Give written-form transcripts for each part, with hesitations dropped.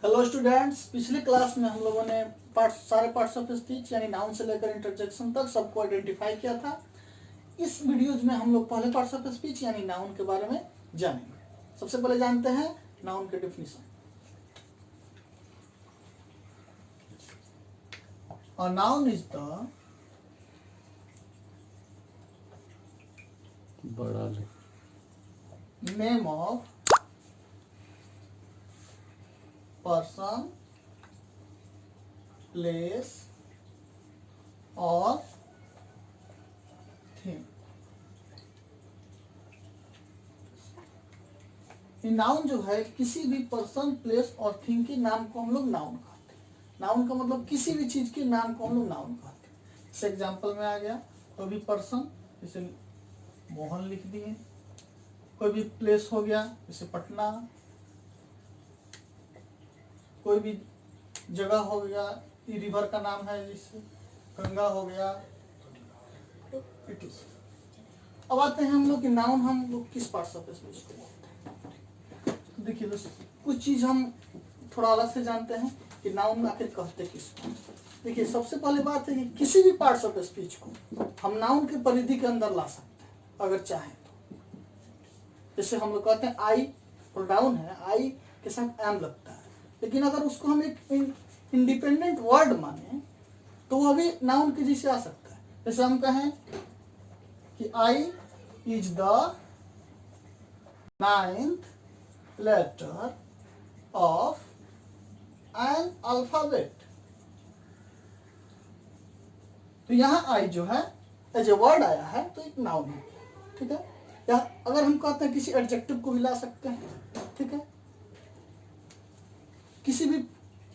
Hello students, पिछले class में हम लोगों ने सारे पार्ट्स ऑफ स्पीच यानी नाउन से लेकर इंटरजेक्शन तक सबको आइडेंटिफाई किया था। इस वीडियोज में हम लोग पहले पार्ट्स ऑफ स्पीच यानी नाउन के बारे में जानेंगे। सबसे पहले जानते हैं नाउन के definition. A noun is the बड़ा ले name of person, place or thing। ये नाउन जो है किसी भी पर्सन, प्लेस और थिंग के नाम को हम लोग नाउन कहते हैं। नाउन का मतलब किसी भी चीज के नाम को हम लोग नाउन कहते हैं। जैसे एग्जांपल में आ गया, कोई भी पर्सन जैसे मोहन लिख दिए, कोई भी प्लेस हो गया जैसे पटना, कोई भी जगह हो गया, ये रिवर का नाम है जैसे गंगा हो गया। It is. अब आते हैं हम लोग कि नाउन हम लोग किस पार्ट्स ऑफ स्पीच को बोलते हैं। देखिए दोस्तों, कुछ चीज हम थोड़ा अलग से जानते हैं कि नाउन आखिर कहते किसको। देखिए, सबसे पहले बात है कि किसी भी पार्ट्स ऑफ स्पीच को हम नाउन के परिधि के अंदर ला सकते हैं अगर चाहें तो। जैसे हम लोग कहते हैं आई, प्रोनाउन है, आई के साथ एम लगता है, लेकिन अगर उसको हम एक इंडिपेंडेंट वर्ड माने तो वह भी नाउन के जैसे आ सकता है। जैसे हम कहें कि I is the 9th letter of an alphabet. तो यहाँ आई जो है एज ए वर्ड आया है तो एक नाउन है, ठीक है। या अगर हम कहते हैं किसी एडजेक्टिव को भी ला सकते हैं, ठीक है। किसी भी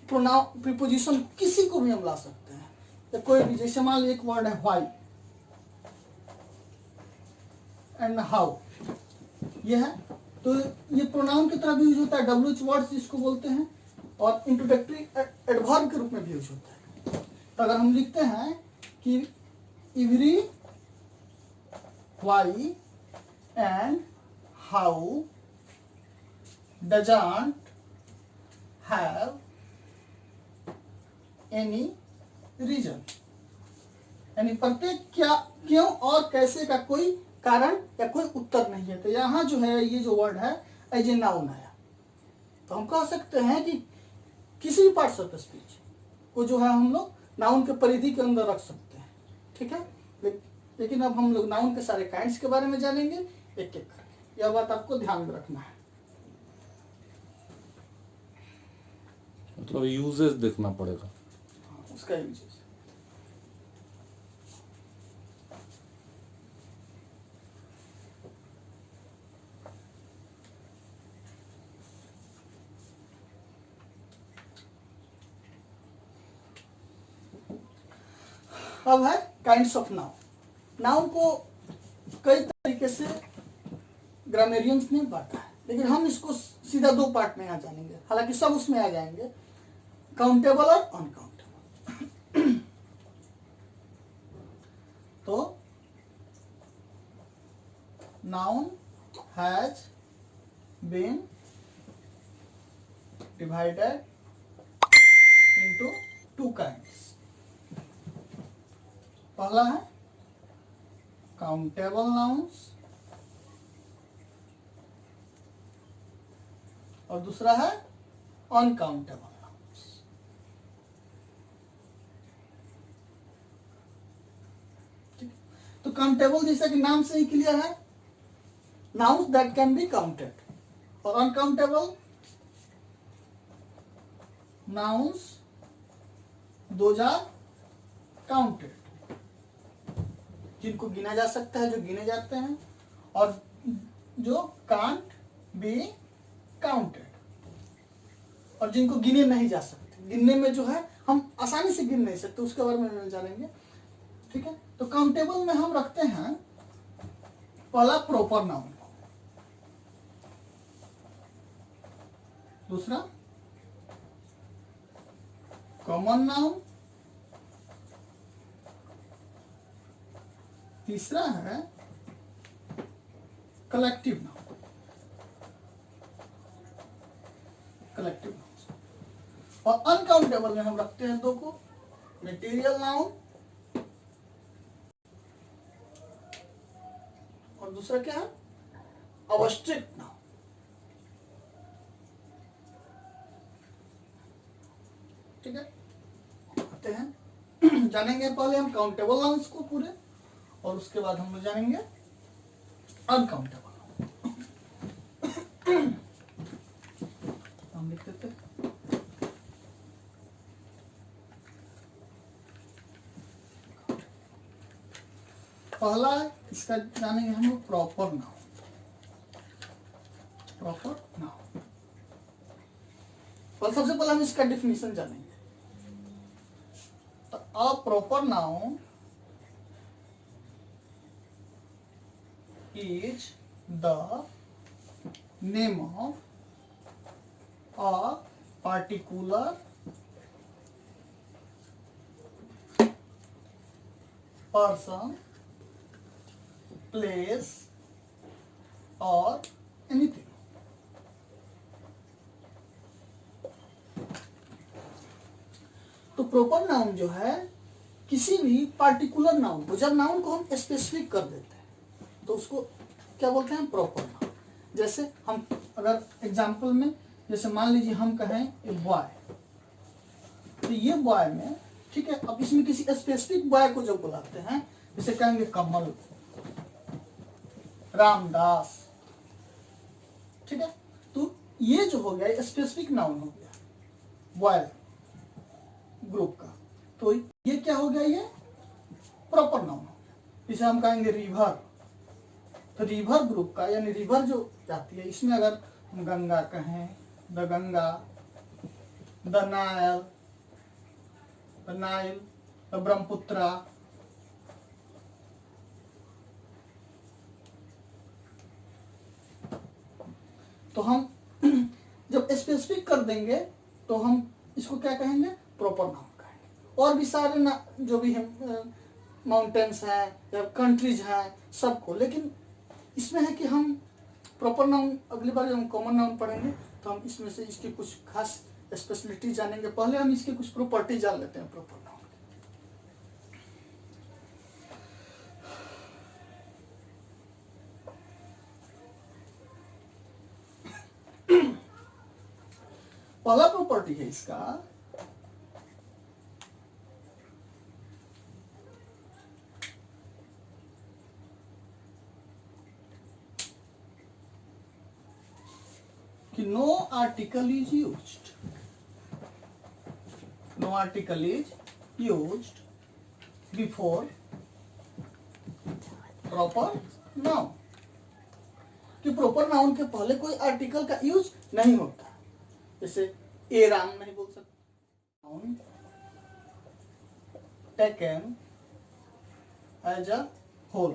प्रोनाउन, प्रीपोजिशन किसी को भी हम ला सकते हैं, या कोई भी। जैसे मान लीजिए एक वर्ड है व्हाई एंड हाउ, ये है तो ये प्रोनाउन की तरह भी यूज होता है, WH वर्ड्स जिसको बोलते हैं, और इंट्रोडक्टरी एडवर्ब के रूप में भी यूज होता है। तो अगर हम लिखते हैं कि every why and how doesn't have any reason, यानी प्रत्येक क्या, क्यों और कैसे का कोई कारण या कोई उत्तर नहीं है। तो यहाँ जो है ये जो वर्ड है एज ए नाउन आया। तो हम कह सकते हैं कि किसी भी पार्ट्स ऑफ स्पीच को जो है हम लोग नाउन के परिधि के अंदर रख सकते हैं, ठीक है। लेकिन अब हम लोग नाउन के सारे काइंड्स के बारे में जानेंगे एक एक करके। यह बात आपको ध्यान में रखना है। मतलब यूजेस देखना पड़ेगा। उसका यूजेस अब है काइंड्स ऑफ नाउन। नाउन को कई तरीके से ग्रामेरियंस ने बांटा है, लेकिन हम इसको सीधा दो पार्ट में यहाँ जानेंगे, हालांकि सब उसमें आ जाएंगे, काउंटेबल और अनकाउंटेबल। तो noun has been divided into two kinds. पहला है काउंटेबल नाउन्स और दूसरा है अनकाउंटेबल नाउन्स। तो काउंटेबल जैसा कि नाम से ही क्लियर है, nouns that can be counted, और uncountable nouns those are counted, जिनको गिना जा सकता है, जो गिने जाते हैं, और जो कांट बी काउंटेड, और जिनको गिने नहीं जा सकते। गिनने में जो है हम आसानी से गिन नहीं सकते, उसके बारे में जानेंगे, ठीक है। तो काउंटेबल में हम रखते हैं पहला प्रॉपर नाउन, दूसरा कॉमन नाउन, तीसरा है कलेक्टिव नाउन। कलेक्टिव नाउन और अनकाउंटेबल में हम रखते हैं दो को, मटेरियल नाउन और दूसरा क्या है, अवस्ट्रिक्ट नाउन। ठीक है, आते हैं जानेंगे पहले हम काउंटेबल नाउन्स को पूरे, और उसके बाद हम लोग जानेंगे अनकाउंटेबल। हम लिख देते हैं पहला इसका जानेंगे हम लोग प्रॉपर नाउन। प्रॉपर नाउन और सबसे पहले हम इसका डिफिनीशन जानेंगे। तो a proper noun is the name of a particular person, place or anything. तो प्रॉपर नाउन जो है किसी भी पार्टिकुलर नाउन को, जब नाउन को हम स्पेसिफिक कर देते हैं तो उसको क्या बोलते हैं, प्रॉपर नाउन। जैसे हम अगर एग्जांपल में, जैसे मान लीजिए हम कहें ए बॉय, तो ये बॉय में, ठीक है, अब इसमें किसी स्पेसिफिक बॉय को जब बुलाते हैं, जैसे कहेंगे कमल, रामदास, ठीक है, तो ये जो हो गया स्पेसिफिक नाउन हो गया बॉय ग्रुप का। तो ये क्या हो गया, ये प्रॉपर नाउन हो गया। इसे हम कहेंगे रिवर, तो रिवर ग्रुप का यानी रिवर जो जाती है, इसमें अगर हम गंगा कहें, the Ganga, the Nile, the Brahmaputra, तो हम जब स्पेसिफिक कर देंगे तो हम इसको क्या कहेंगे, प्रॉपर नाउन कहेंगे। और भी सारे जो भी हम माउंटेन्स हैं या कंट्रीज हैं सबको, लेकिन इसमें है कि हम प्रॉपर नाउन अगली बार जब हम कॉमन नाउन पढ़ेंगे तो हम इसमें से इसकी कुछ खास स्पेशलिटी जानेंगे। पहले हम इसकी कुछ प्रॉपर्टी जान लेते हैं प्रॉपर नाउन। पहला प्रॉपर्टी है इसका कि no article is used, no article is used before proper noun, कि प्रॉपर नाउन के पहले कोई आर्टिकल का यूज नहीं होता। जैसे ए राम नहीं बोल सकते, noun taken as a whole,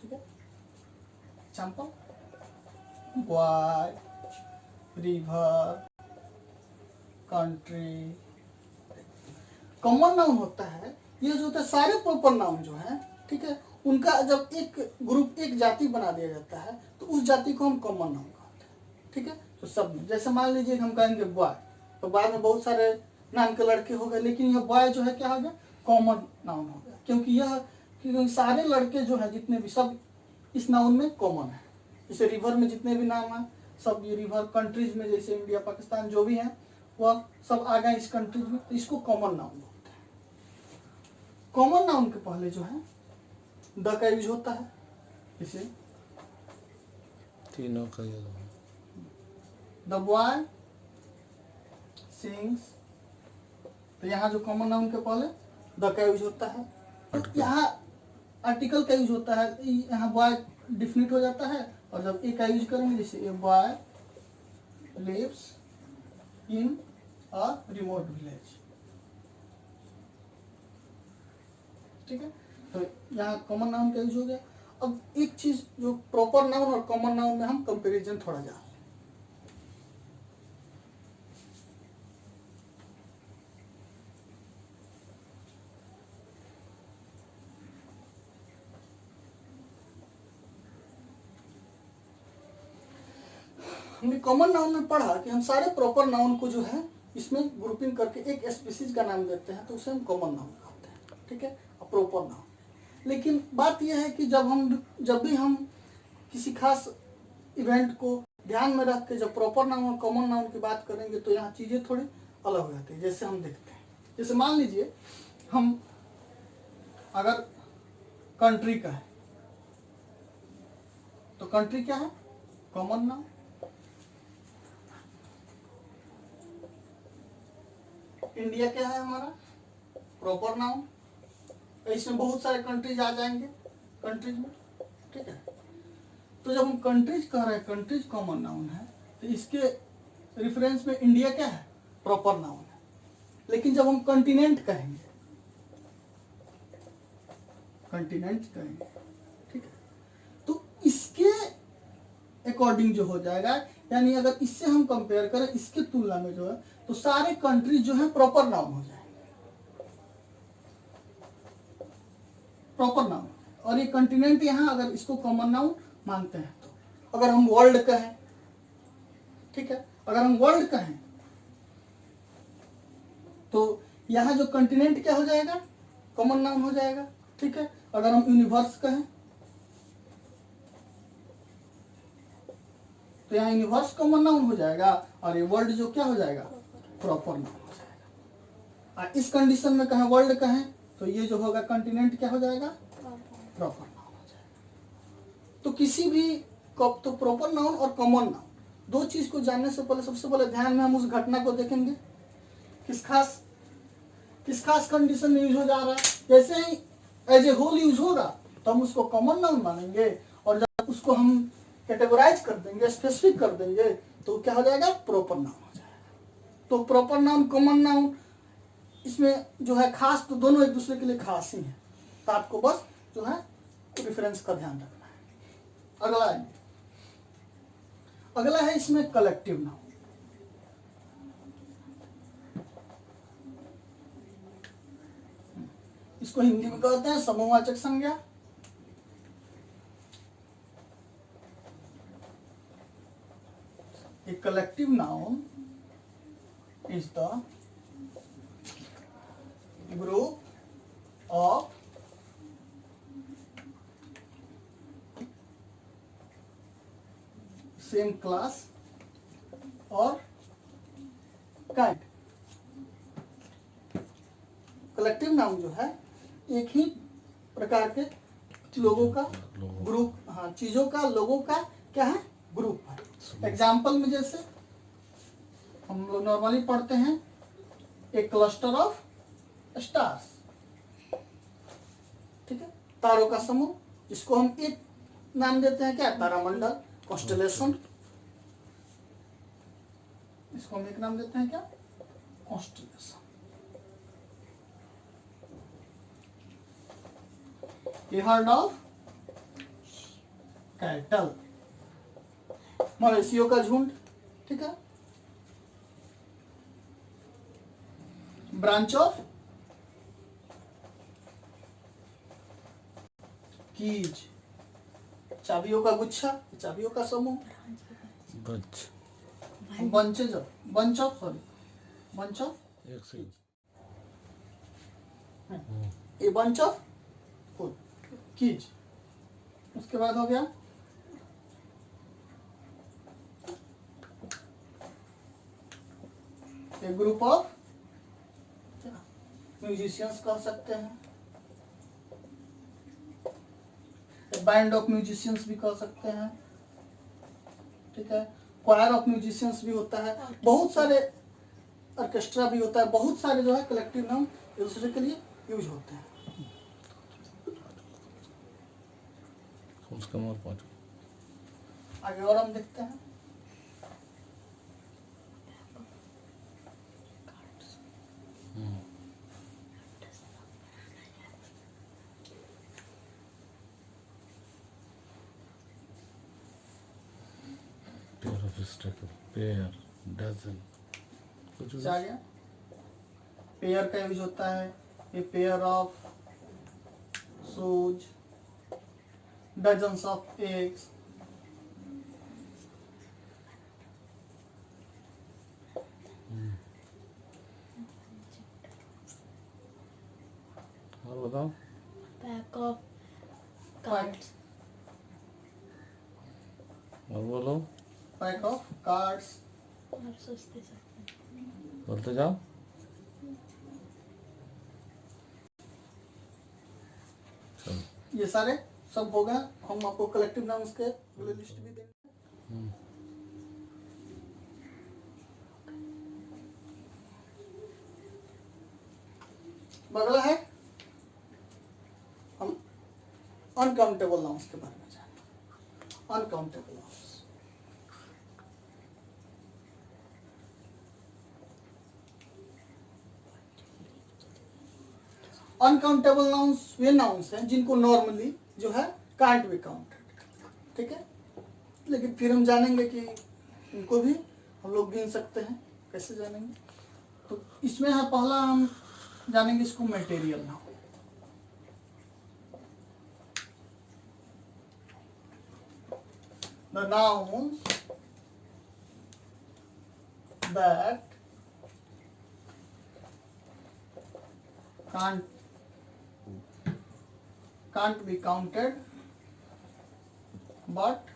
ठीक है। Example boy, river, country. Common noun होता है, ये जो होता है सारे प्रॉपर नाउन जो है, ठीक है, उनका जब एक ग्रुप, एक जाति बना दिया जाता है तो उस जाति को हम कॉमन नाउन कहते हैं, ठीक है। तो सब, जैसे मान लीजिए हम कहेंगे बॉय, तो बॉय में बहुत सारे नाम के लड़के हो गए, लेकिन यह बॉय जो है क्या हो गया, कॉमन नाउन हो गया, क्योंकि सारे लड़के जो है जितने भी, सब इस नाउन में कॉमन है। जैसे रिवर में जितने भी नाम हैं सब, ये रिवर कंट्रीज में जैसे इंडिया, पाकिस्तान जो भी हैं वह सब आ गए इस कंट्रीज में, तो इसको कॉमन नाउन बोलते हैं। कॉमन नाउन के पहले जो है द का यूज होता है, इसे तीनों का यूज, द बॉय सिंग्स, तो यहाँ जो कॉमन नाउन के पहले द का यूज होता है। तो यहाँ आर्टिकल का यूज होता है, यहाँ बॉय डिफिनिट हो जाता है, और जब ए का यूज करेंगे, जैसे a boy lives in a remote village, ठीक है। तो यहाँ कॉमन नाउन का यूज हो गया। अब एक चीज जो प्रॉपर नाउन और कॉमन नाउन में हम कंपैरिजन थोड़ा जान लें। हमने कॉमन नाउन में पढ़ा कि हम सारे प्रॉपर नाउन को जो है इसमें ग्रुपिंग करके एक स्पीसीज का नाम देते हैं, तो उसे हम कॉमन नाउन कहते हैं, ठीक है, और प्रॉपर नाउन। लेकिन बात यह है कि जब भी हम किसी खास इवेंट को ध्यान में रख के जब प्रॉपर नाउन और कॉमन नाउन की बात करेंगे तो यहाँ चीज़ें थोड़ी अलग हो जाती है। जैसे हम देखते हैं, जैसे मान लीजिए हम अगर कंट्री का है तो कंट्री क्या है, कॉमन नाउन। इंडिया क्या है हमारा, प्रॉपर नाउन। इसमें बहुत सारे कंट्रीज आ जाएंगे कंट्रीज में, ठीक है। तो जब हम कंट्रीज कह रहे हैं, कंट्रीज कॉमन नाउन है, तो इसके रेफरेंस में इंडिया क्या है, प्रॉपर नाउन है। लेकिन जब हम कॉन्टिनेंट कहेंगे, कॉन्टिनेंट कहेंगे, ठीक है, तो इसके अकॉर्डिंग जो हो जाएगा, यानी अगर इससे हम कंपेयर करें, इसके तुलना में जो है, तो सारे कंट्रीज जो है प्रॉपर नाउन हो जाएंगे, प्रॉपर नाउन। और ये कॉन्टिनेंट यहाँ अगर इसको कॉमन नाउन मानते हैं, तो अगर हम वर्ल्ड कहें, ठीक है, अगर हम वर्ल्ड कहें तो यहाँ जो कॉन्टिनेंट क्या हो जाएगा, कॉमन नाउन हो जाएगा, ठीक है। अगर हम यूनिवर्स कहें तो यहाँ यूनिवर्स कॉमन नाउन हो जाएगा, और ये वर्ल्ड जो क्या हो जाएगा, प्रॉपर नाउन हो जाएगा। और इस कंडीशन में कहें वर्ल्ड कहें तो ये जो होगा कॉन्टिनेंट क्या हो जाएगा, प्रॉपर नाउन हो जाएगा। तो किसी भी तो प्रॉपर नाउन और कॉमन नाउन दो चीज को जानने से पहले सबसे पहले ध्यान में हम उस घटना को देखेंगे, किस खास कंडीशन में यूज हो जा रहा है। जैसे ही एज ए होल यूज होगा तो हम उसको कॉमन नाउन मानेंगे, और जब उसको हम कैटेगराइज कर देंगे, स्पेसिफिक कर देंगे, तो क्या हो जाएगा, प्रॉपर नाउन हो जाएगा। तो प्रॉपर नाउन, कॉमन नाउन, इसमें जो है खास, तो दोनों एक दूसरे के लिए खास ही है, तो आपको बस जो है रेफरेंस का ध्यान रखना है। अगला है इसमें कलेक्टिव नाउन। इसको हिंदी में कहते हैं समूहवाचक संज्ञा। A collective noun is the group of same class or kind। Collective noun जो है एक ही प्रकार के लोगों का ग्रुप, हाँ, चीजों का, लोगों का क्या है, ग्रुप है। एग्जाम्पल में जैसे हम लोग नॉर्मली पढ़ते हैं, एक क्लस्टर ऑफ स्टार्स, ठीक है, तारों का समूह, जिसको हम एक नाम देते हैं क्या, तारामंडल, कॉन्स्टेलेशन। इसको हम एक नाम देते हैं क्या, constellation. You heard of cattle, मवेशियों का झुंड, ठीक है। ब्रांच ऑफ कीज, चाबियों का गुच्छा, चाबियों का समूह। Bunch of a bunch of keys. उसके बाद हो गया ए ग्रुप ऑफ म्यूजिशियंस कह सकते हैं, बैंड ऑफ म्यूजिशियंस भी कह सकते हैं, ठीक है। क्वायर ऑफ म्यूजिशियंस भी होता है, बहुत सारे ऑर्केस्ट्रा भी होता है, बहुत सारे जो है कलेक्टिव नाउन एक दूसरे के लिए यूज होते हैं। आगे और हम देखते हैं, पेयर, डजन, कुछ आ गया। पेयर का यूज होता है, a pair of shoes, dozens of eggs, बताओ। Pack of cards. और बोलो। Pack of cards. और सस्ते सस्ते। बोलते जाओ। चलो। ये सारे सब हो गए। हम आपको कलेक्टिव नाउन्स के अगले लिस्ट भी देंगे। अगला है हम अनकाउंटेबल नाउन्स के बारे में जानेंगे। Uncountable nouns. अनकाउंटेबल नाउन्स वे नाउन्स हैं जिनको नॉर्मली जो है कांट बी काउंटेड, ठीक है। लेकिन फिर हम जानेंगे कि इनको भी हम लोग गिन सकते हैं। कैसे जानेंगे? तो इसमें है पहला हम जानेंगे इसको material noun. The nouns that can't be counted but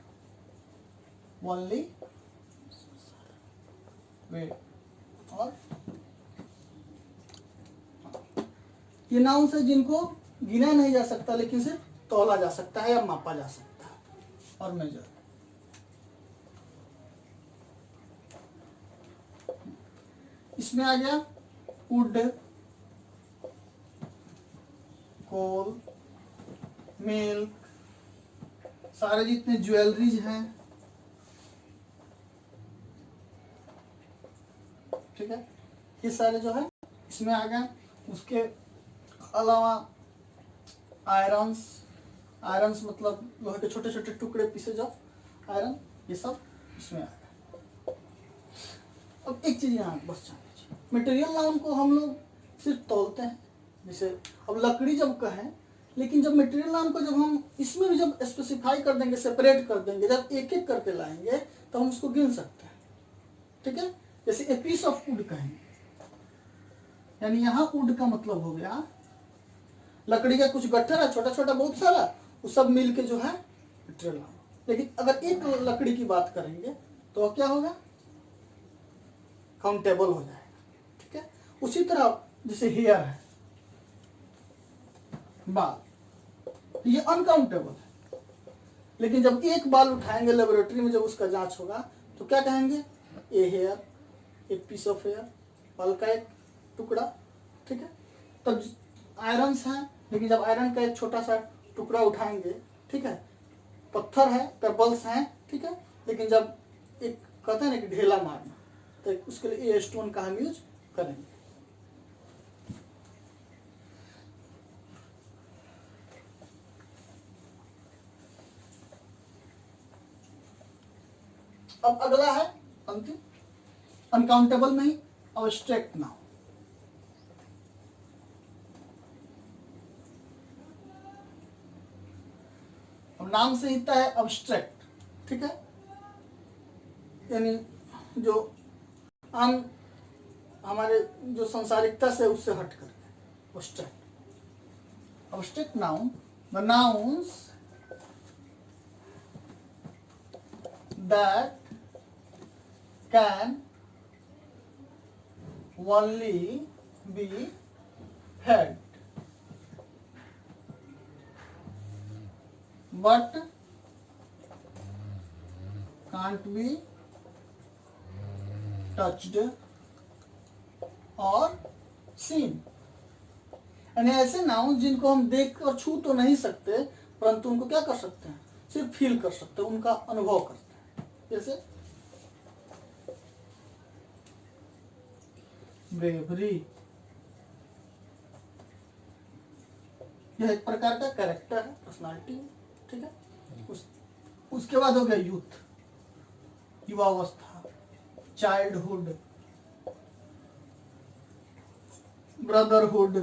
only wait और ये नाउन्स है जिनको गिना नहीं जा सकता लेकिन सिर्फ तौला जा सकता है या मापा जा सकता है और मेजर। इसमें आ गया वुड, कोल, मिल्क, सारे जितने ज्वेलरीज हैं, ठीक है, ये सारे जो है इसमें आ गए। उसके अलावा आयरन्स मतलब लोहे के छोटे छोटे टुकड़े, पीसेज ऑफ आयरन, ये सब इसमें आ गए। अब एक चीज यहाँ बस जान लीजिए, मटेरियल नाउन को हम लोग सिर्फ तौलते हैं। जैसे अब लकड़ी जब कहें, लेकिन जब मटेरियल नाउन को जब हम इसमें भी जब स्पेसिफाई कर देंगे, सेपरेट कर देंगे, जब एक एक करके लाएंगे तो हम उसको गिन सकते हैं, ठीक है। जैसे ए पीस ऑफ वुड कहेंगे, यानी यहाँ वुड का मतलब हो गया लकड़ी का कुछ गट्ठर है छोटा छोटा बहुत सारा, वो सब मिल के जो है मटेरियल नाउन। लेकिन अगर एक लकड़ी की बात करेंगे तो क्या होगा? काउंटेबल हो जाएगा, ठीक है। उसी तरह जैसे हेयर है, बाल, ये अनकाउंटेबल है, लेकिन जब एक बाल उठाएंगे लेबोरेटरी में, जब उसका जांच होगा तो क्या कहेंगे? ए हेयर, एक पीस ऑफ हेयर, बाल का एक टुकड़ा, ठीक है। तब आयरन्स हैं, लेकिन जब आयरन का एक छोटा सा टुकड़ा उठाएंगे, ठीक है, पत्थर है, पेबल्स हैं, ठीक है, लेकिन जब एक कहते हैं ना कि ढेला मारना, तो उसके लिए ए स्टोन का हम यूज करेंगे। अब अगला है अंतिम, अनकाउंटेबल नहीं, अब्स्ट्रैक्ट नाउन। अब नाम से ही है अब्स्ट्रैक्ट, ठीक है, यानी जो आम हमारे जो सांसारिकता से उससे हट कर abstract. Abstract noun, the nouns that can only be heard but can't be touched or seen। यानी ऐसे नाउन जिनको हम देख और छू तो नहीं सकते, परंतु उनको क्या कर सकते हैं? सिर्फ फील कर सकते हैं, उनका अनुभव करते हैं। जैसे ब्रेवरी, यह एक प्रकार का कैरेक्टर है, पर्सनालिटी, ठीक है। उसके बाद हो गया यूथ, युवावस्था, चाइल्डहुड, ब्रदरहुड,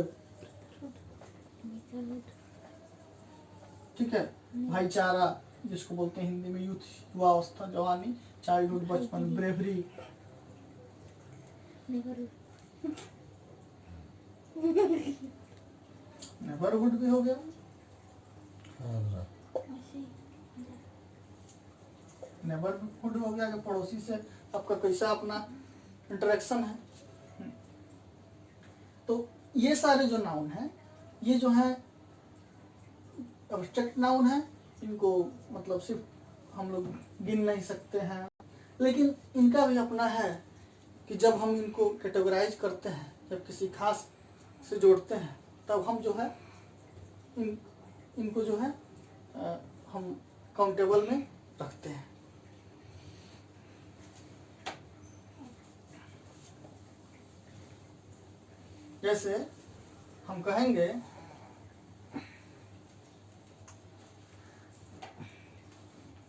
ठीक है, भाईचारा जिसको बोलते हैं हिंदी में, यूथ युवावस्था, जवानी, चाइल्डहुड बचपन, ब्रेवरी, नेबरहुड भी हो गया, हाँ, नेबरहुड हो गया कि पड़ोसी से आपका कैसा अपना इंटरेक्शन है। तो ये सारे जो नाउन हैं, ये जो है एब्स्ट्रैक्ट नाउन है, इनको मतलब सिर्फ हम लोग गिन नहीं सकते हैं, लेकिन इनका भी अपना है कि जब हम इनको कैटेगराइज करते हैं, जब किसी खास से जोड़ते हैं, तब हम जो है इनको जो है हम काउंटेबल में रखते हैं। जैसे हम कहेंगे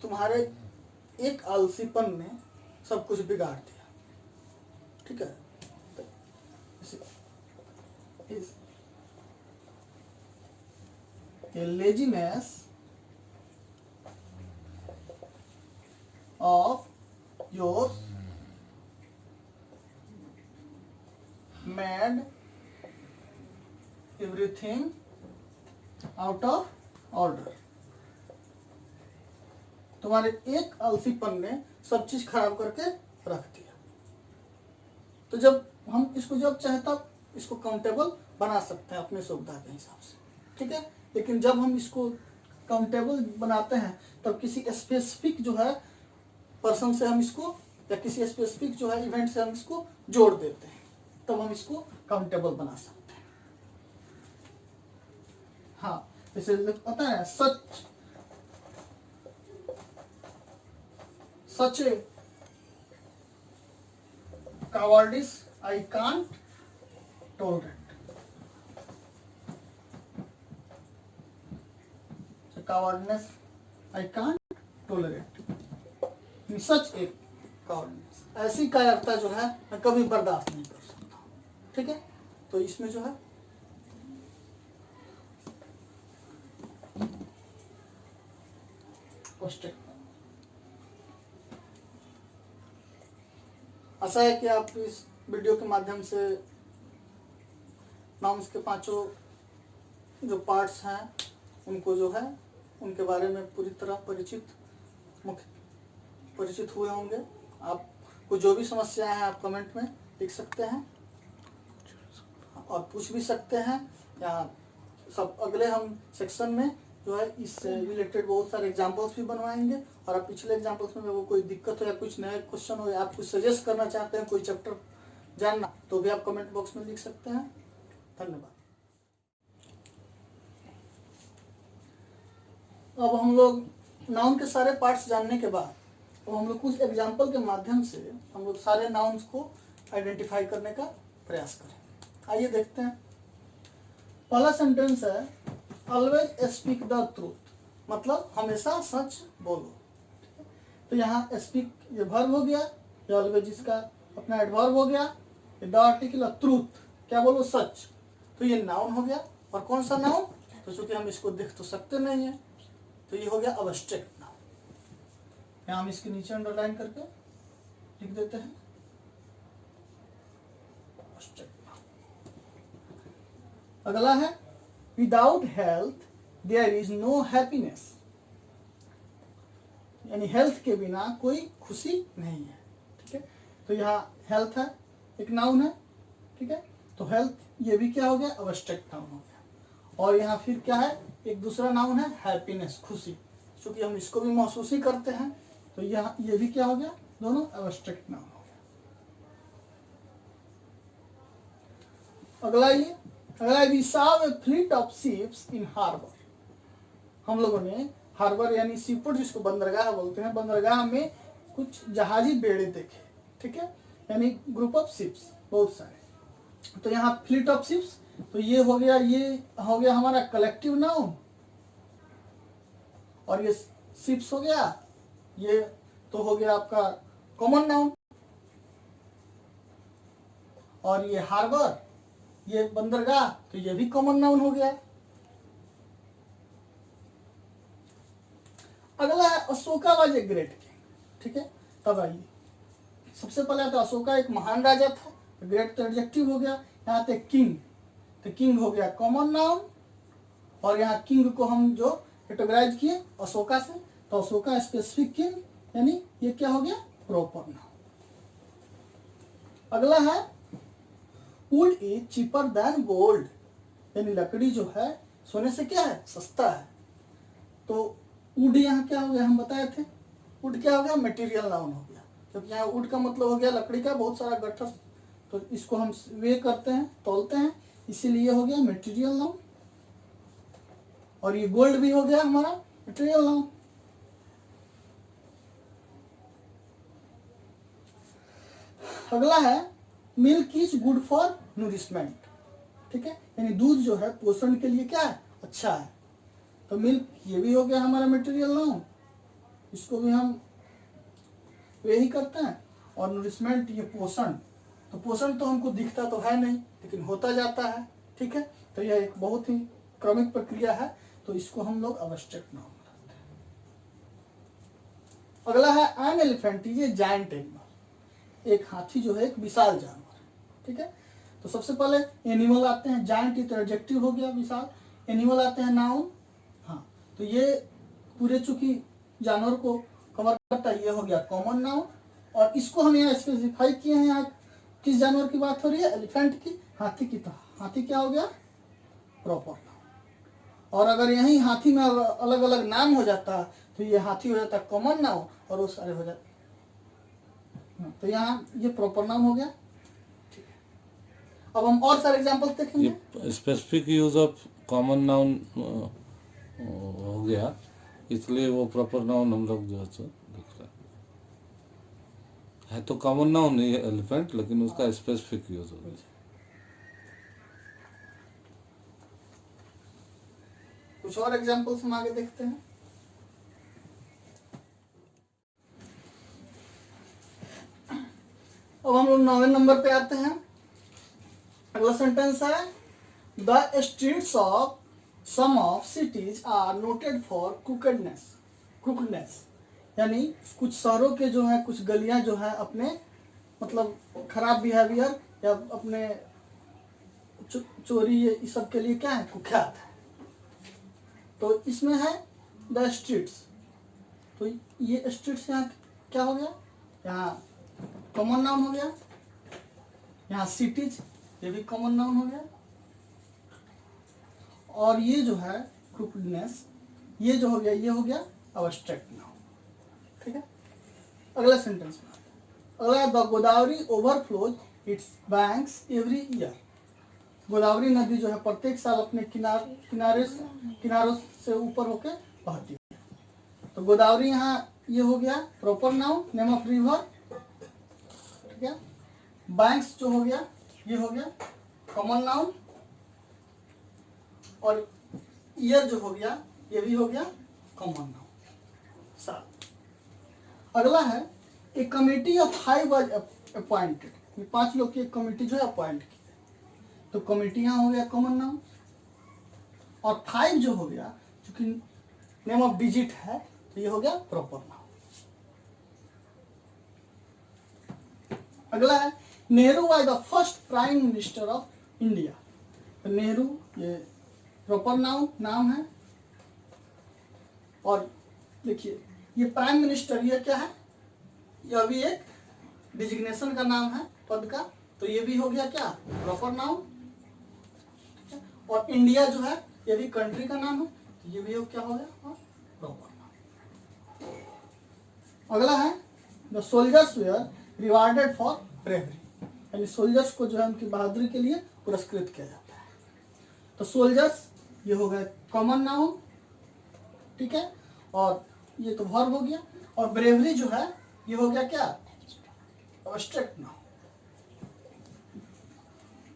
तुम्हारे एक आलसीपन ने सब कुछ बिगाड़ दिया, ठीक है। A laziness of yours made everything out of order। तुम्हारे एक आलसीपन ने सब चीज खराब करके रख दिया। तो जब हम इसको जब चाहे तब इसको काउंटेबल बना सकते हैं अपने सुविधा के हिसाब से, ठीक है। लेकिन जब हम इसको काउंटेबल बनाते हैं तब किसी स्पेसिफिक जो है पर्सन से हम इसको, या किसी स्पेसिफिक जो है इवेंट से हम इसको जोड़ देते हैं, तब हम इसको काउंटेबल बना सकते हैं। हाँ, जैसे पता है सच ए cowardice I can't tolerate। Cowardness I can't tolerate। सच एक cowardness, ऐसी कायरता जो है मैं कभी बर्दाश्त नहीं कर सकता, ठीक है। तो इसमें जो है आशा है कि आप इस वीडियो के माध्यम से नाउन्स के पांचों जो पार्ट्स हैं उनको जो है उनके बारे में पूरी तरह परिचित हुए होंगे। आपको जो भी समस्याएं हैं आप कमेंट में लिख सकते हैं और पूछ भी सकते हैं, या सब अगले हम सेक्शन में जो है इससे रिलेटेड बहुत सारे एग्जांपल्स भी बनवाएंगे। और आप पिछले एग्जांपल्स में वो कोई दिक्कत हो या कुछ नया क्वेश्चन हो या आप कुछ सजेस्ट करना चाहते हैं, कोई चैप्टर जानना, तो भी आप कमेंट बॉक्स में लिख सकते हैं। धन्यवाद। अब हम लोग नाउन के सारे पार्ट्स जानने के बाद तो हम लोग कुछ एग्जाम्पल के माध्यम से हम लोग सारे नाउन्स को आइडेंटिफाई करने का प्रयास करें। आइए देखते हैं। पहला सेंटेंस है ऑलवेज स्पीक द ट्रूथ, मतलब हमेशा सच बोलो। तो यहाँ स्पीक ये वर्ब हो गया, ये ऑलवेज इसका अपना एडवर्ब हो गया, ये द आर्टिकल ट्रूथ क्या बोलो सच, तो ये नाउन हो गया। और कौन सा नाउन, तो चूंकि हम इसको देख तो सकते नहीं है तो ये हो गया एब्स्ट्रैक्ट नाउन। यहाँ हम इसके नीचे अंडरलाइन करके लिख देते हैं एब्स्ट्रैक्ट नाउन। अगला है without health there is no happiness, यानी हेल्थ के बिना कोई खुशी नहीं है, ठीक है। तो यहाँ हेल्थ है एक नाउन है, ठीक है। तो हेल्थ ये भी क्या हो गया, एब्स्ट्रैक्ट नाउन हो गया। और यहाँ फिर क्या है, एक दूसरा नाउन है हैप्पीनेस, खुशी, क्योंकि हम इसको भी महसूस ही करते हैं, तो यहाँ ये भी क्या हो गया, दोनों एब्स्ट्रैक्ट नाउन हो गया। अगला we saw a fleet of ships in harbour, हम लोगों ने हार्बर यानी सीपोर्ट जिसको बंदरगाह बोलते हैं, बंदरगाह में कुछ जहाजी बेड़े देखे, ठीक है, यानी ग्रुप ऑफ शिप्स बहुत सारे। तो यहाँ फ्लीट ऑफ शिप्स, तो ये हो गया हमारा कलेक्टिव नाउन, और ये शिप्स हो गया, ये तो हो गया आपका कॉमन नाउन। और ये हार्बर, ये बंदरगाह, तो ये भी कॉमन नाउन हो गया। अगला है Ashoka was a great king, ठीक है। तब आइए सबसे पहले तो अशोका एक महान राजा था, ग्रेट तो एडजेक्टिव हो गया। यहाँ पे किंग, तो किंग हो गया कॉमन नाउन, और यहाँ किंग को हम जो कैटेगराइज किए अशोका से, तो अशोका स्पेसिफिक किंग, यानी ये क्या हो गया प्रॉपर नाउन। अगला है would is cheaper than gold, यानी लकड़ी जो है सोने से क्या है सस्ता है। तो वुड यहाँ क्या हो गया हम बताए थे, वुड क्या हो गया मटेरियल नाउन हो गया, क्योंकि यहाँ वुड का मतलब हो गया लकड़ी का बहुत सारा गट्ठर, तो इसको हम वे करते हैं तोलते हैं, इसीलिए हो गया मटेरियल नाउन। और ये गोल्ड भी हो गया हमारा मटेरियल नाउन। अगला है मिल्क इज गुड फॉर नूरिशमेंट, ठीक है, यानी दूध जो है पोषण के लिए क्या है अच्छा है। तो मिल्क ये भी हो गया हमारा मटेरियल नाउन, इसको भी हम वे ही करते हैं। और नूरिशमेंट ये पोषण, तो पोषण तो हमको दिखता तो है नहीं लेकिन होता जाता है, ठीक है। तो यह एक बहुत ही क्रमिक प्रक्रिया है, तो इसको हम लोग अब्स्ट्रैक्ट नाउन बनाते हैं। अगला है an elephant is a giant animal, एक हाथी जो है एक विशाल जानवर, ठीक है। तो सबसे पहले एनिमल आते हैं, जायंट ये तो एडजेक्टिव हो गया विशाल, एनिमल आते हैं नाउन। हाँ, तो ये पूरे चूंकि जानवर को कवर करता है, ये हो गया कॉमन नाउन। और इसको हम यहाँ स्पेसिफाई किए हैं, यहाँ किस जानवर की बात हो रही है एलिफेंट की, हाथी की, तो हाथी क्या हो गया प्रॉपर नाउन। और अगर यही हाथी में अलग अलग नाम हो जाता तो ये हाथी हो जाता कॉमन नाउन और वो सारे हो जाते, तो यहाँ ये प्रॉपर नाउन हो गया, ठीक है। अब हम और सारे एग्जांपल्स देखेंगे। ये specific use of common noun हो गया, इसलिए वो प्रॉपर नाउन हम लोग जो है सो दिख रहा है तो कॉमन नाउन नहीं है एलिफेंट, लेकिन उसका स्पेसिफिक यूज हो गया। कुछ और एग्जांपल्स हम आगे देखते हैं। अब हम लोग 9वें नंबर पे आते हैं। अगला सेंटेंस है the streets of some of cities are noted for crookedness, यानी कुछ शहरों के जो है कुछ गलियां जो है अपने मतलब खराब बिहेवियर या अपने चोरी ये सब के लिए क्या है कुख्यात है। तो इसमें है द स्ट्रीट्स, तो ये स्ट्रीट्स यहाँ क्या हो गया, यहाँ कॉमन नाउन हो गया। यहाँ सिटीज ये भी कॉमन नाउन हो गया। और ये जो है क्रूकेडनेस ये जो हो गया ये हो गया अब्स्ट्रैक्ट नाउन, ठीक है। अगला सेंटेंस में अगला the Godavari overflows it's banks every year, Godavari नदी जो है प्रत्येक साल अपने किनारों से ऊपर होके बहती है। तो गोदावरी यहाँ ये हो गया proper noun name of river, ठीक है। बैंक्स जो हो गया ये हो गया कॉमन नाउन, और ईयर जो हो गया ये भी हो गया कॉमन नाउन साल। अगला है ए कमेटी ऑफ 5 वाज अपॉइंटेड, 5 लोग की एक कमेटी जो है अपॉइंट की, तो कमेटी यहाँ हो गया कॉमन नाउन। और 5 जो हो गया क्योंकि नेम ऑफ डिजिट है तो ये हो गया प्रॉपर नाउन। अगला है Nehru was the first prime minister of India, तो नेहरू ये प्रॉपर नाम है। और देखिए ये प्राइम मिनिस्टर ये क्या है, यह भी एक डिजिग्नेशन का नाम है पद का, तो ये भी हो गया क्या प्रॉपर नाउन। और इंडिया जो है ये भी कंट्री का नाम है, तो ये भी क्या हो गया प्रॉपर नाउन। अगला है the soldiers were rewarded for bravery, यानी सोल्जर्स को जो है उनकी बहादुरी के लिए पुरस्कृत किया जाता है। तो सोल्जर्स ये हो गया कॉमन नाउन, ठीक है। और ये तो वर्ब हो गया, और ब्रेवरी जो है ये हो गया क्या अब्स्ट्रैक्ट नाउन।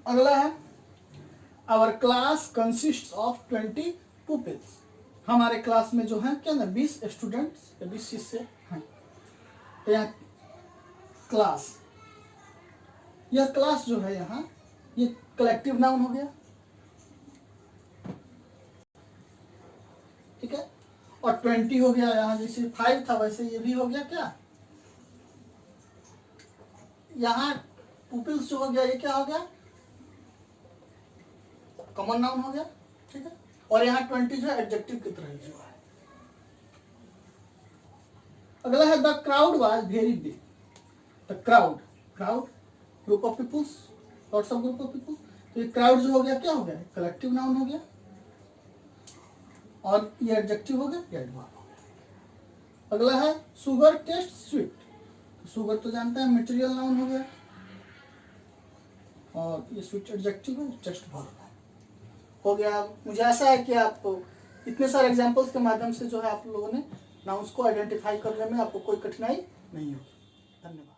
अगला है our class consists of 20 pupils, हमारे क्लास में जो है क्या ना 20 स्टूडेंट्स या 20 शिष्य हैं। तो यहाँ क्लास, यह क्लास जो है यहाँ ये कलेक्टिव नाउन हो गया, ठीक है। और 20 हो गया, यहाँ जैसे 5 था वैसे ये भी हो गया क्या, यहाँ पुपिल्स जो हो गया ये क्या हो गया कॉमन नाउन हो गया, ठीक है। और यहाँ 20 जो है एडजेक्टिव की तरह जो है। अगला है the crowd was very big. The crowd, crowd group of peoples, lots of group of people. तो ये क्राउड जो हो गया क्या हो गया, कलेक्टिव नाउन हो गया, और ये एडजेक्टिव हो गया, ये एडवर्ब हो गया। अगला है शुगर टेस्ट स्वीट। शुगर तो जानते हैं मटेरियल नाउन हो गया, और ये स्वीट एडजेक्टिव है, टेस्ट वर्ब है। हो गया। मुझे आशा है कि आपको इतने सारे एग्जांपल्स के माध्यम से जो है आप लोगों ने नाउन्स को आइडेंटिफाई करने में आपको कोई कठिनाई नहीं होगी। धन्यवाद।